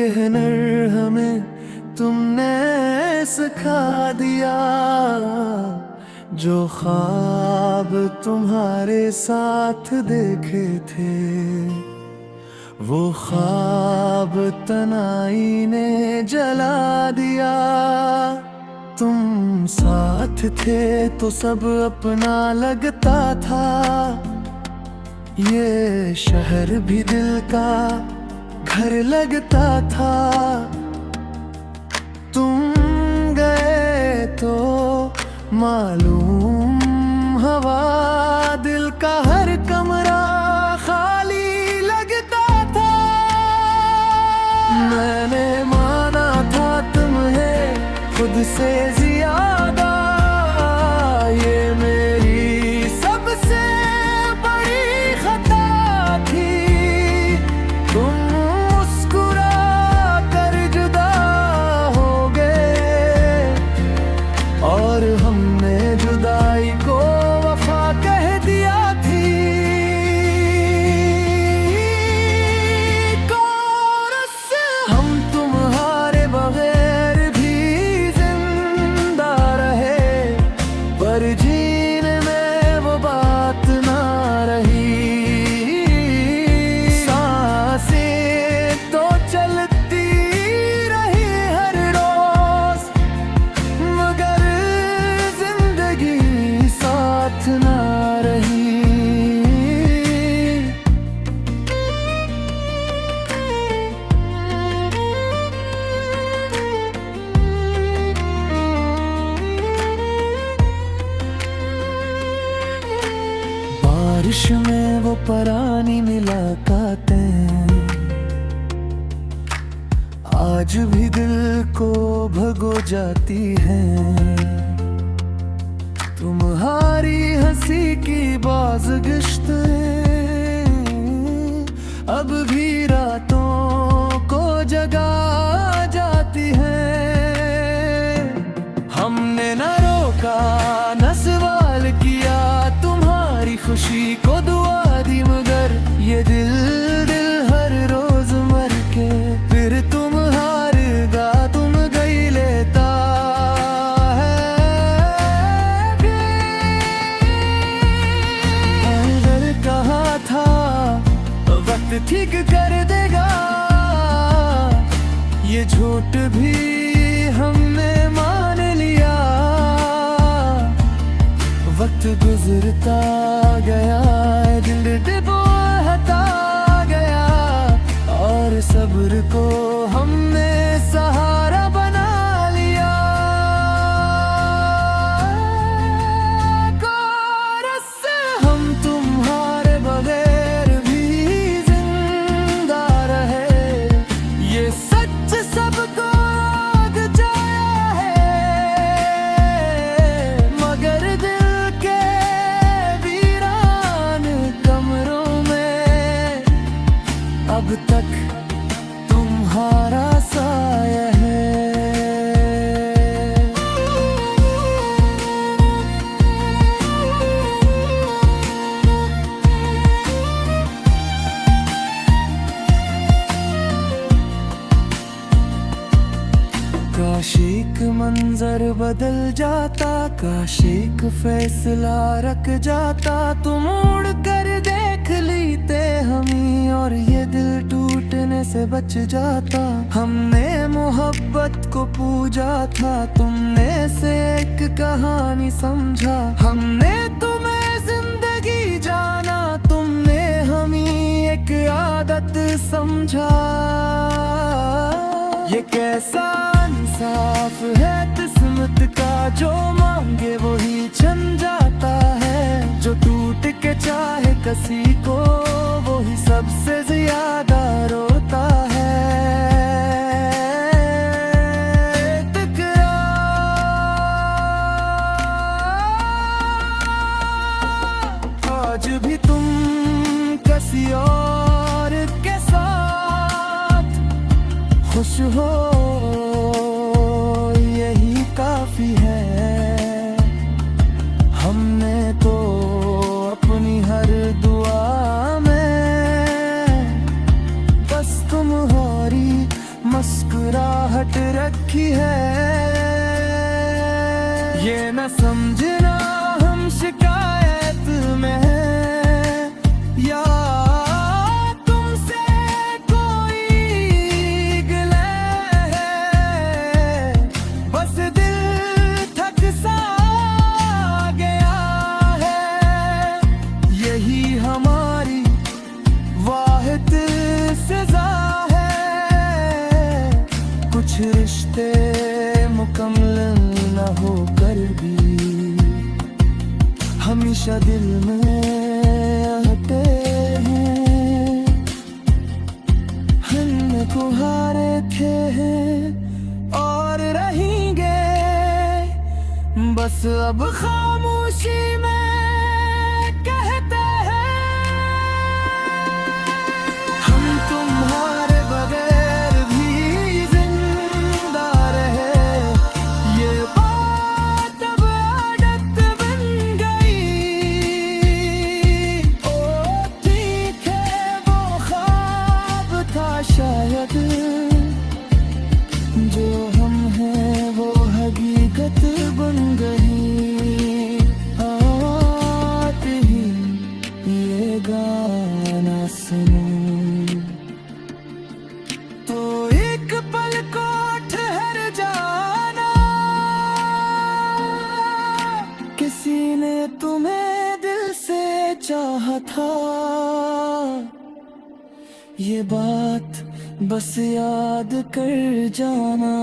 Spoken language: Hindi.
हुनर हमें तुमने सिखा दिया। जो ख्वाब तुम्हारे साथ देखे थे, वो ख्वाब तनाई ने जला दिया। तुम साथ थे तो सब अपना लगता था, ये शहर भी दिल का घर लगता था। तुम गए तो मालूम हवा दिल का हर कमरा खाली लगता था। मैंने माना था तुम्हें खुद से ज्यादा, ये मेरी सबसे बड़ी खता थी। तुम मुस्कुरा कर जुदा हो गए और हमने जुदाई को वफा कह दिया थी। कोरस हम तुम्हारे बगैर भी जिंदा रहे, पर जीने में वो बात ना रही। सांसें तो चलती रही हर रोज, मगर जिंदगी साथ ना रही। बारिश में वो परानी मुलाकातें आज भी दिल को भगो जाती हैं। तुम्हारी हंसी की बाज़गिश्तें अब भी रातों को जगा जाती हैं। हमने न रोका न सवाल किया, तुम्हारी खुशी को दुआ दी, मगर ये दिल हर रोज मर के फिर तुम हार गा, तुम गई लेता है। अगर कहा था वक्त ठीक कर देगा, ये झूठ भी हमने मान लिया। वक्त गुजरता गया, दिल डूबता गया, और सब्र को हमने सहारा बना लिया। कोरस हम तुम्हारे बगैर भी जिंदा रहे, ये सच सबको आग जाया है, मगर दिल के वीरान कमरों में अब तक तुम्हारा साया है। काश एक मंजर बदल जाता, काश एक फैसला रख जाता। तुम उड़ कर देख लेते हमें और ये दिल टूटने से बच जाता। हमने मोहब्बत को पूजा था, तुमने से एक कहानी समझा। हमने तुम्हें जिंदगी जाना, तुमने हमें एक आदत समझा। ये कैसा इंसाफ है किस्मत का, जो मांगे वही छन जाता है। जो टूट के चाहे किसी को, वही सबसे ज्यादा रोता है। आज भी तुम किसी और के साथ खुश हो, यही काफी है। हमने तो अपनी हर दुआ में बस तुम्हारी लिखी है। ये न समझना हम शिकायत में हैं या तुमसे कोई गिला है, बस दिल थक सा गया है। यही हमारी वाहिद सजा है, कुछ रिश्ते मुकम्मल न होकर भी हमेशा दिल में आते हैं। हम को हारे थे और रहेंगे, बस अब खामोशी में कहते हैं। हम तुम्हारे बगैर भी जिंदा रहे, ये बात अब आदत बन गई। ओ ठीक है वो ख्वाब था शायद, जो हम हैं वो हकीकत बन गई। आते ही ये गाना सुनो तो एक पल को ठहर जाना, किसी ने तुम्हें दिल से चाहा था। ये बात बस याद कर जाना।